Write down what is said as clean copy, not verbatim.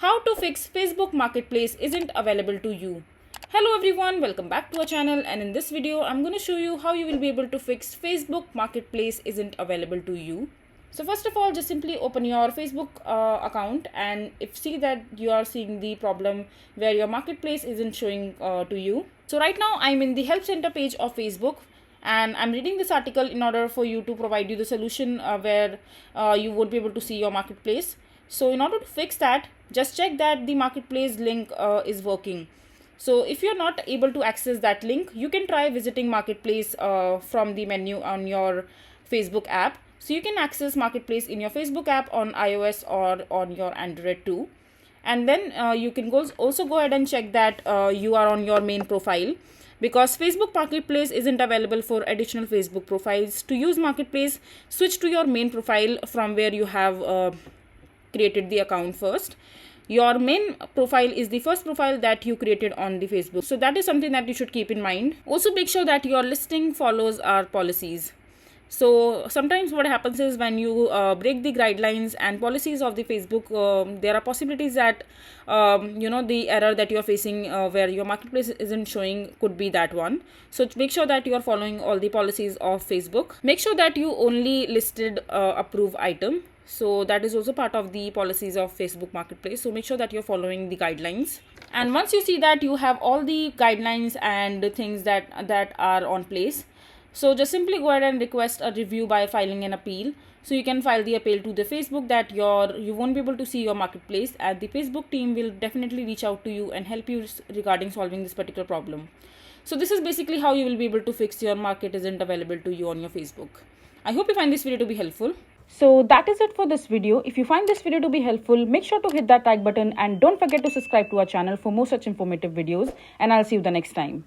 How to fix Facebook Marketplace isn't available to you. Hello everyone, welcome back to our channel, and in this video I'm going to show you how you will be able to fix Facebook Marketplace isn't available to you. So first of all, just simply open your Facebook account, and if see that you are seeing the problem where your marketplace isn't showing to you. So right now I'm in the help center page of Facebook, and I'm reading this article in order for you to provide you the solution where you won't be able to see your marketplace. So in order to fix that, just check that the marketplace link is working. So if you're not able to access that link, you can try visiting marketplace from the menu on your Facebook app. So you can access marketplace in your Facebook app on iOS or on your Android too. And then you can also go ahead and check that you are on your main profile, because Facebook Marketplace isn't available for additional Facebook profiles. To use Marketplace, switch to your main profile from where you have created the account first. Your main profile is the first profile that you created on the Facebook. So that is something that you should keep in mind. Also make sure that your listing follows our policies. So sometimes what happens is when you break the guidelines and policies of the Facebook, there are possibilities that the error that you are facing where your marketplace isn't showing could be that one. So make sure that you are following all the policies of Facebook. Make sure that you only listed approve item. So that is also part of the policies of Facebook Marketplace. So make sure that you're following the guidelines. And once you see that you have all the guidelines and the things that are on place, so just simply go ahead and request a review by filing an appeal. So you can file the appeal to the Facebook that you won't be able to see your marketplace, and the Facebook team will definitely reach out to you and help you regarding solving this particular problem. So this is basically how you will be able to fix your market isn't available to you on your Facebook. I hope you find this video to be helpful. So that is it for this video. If you find this video to be helpful, make sure to hit that like button and don't forget to subscribe to our channel for more such informative videos, and I'll see you the next time.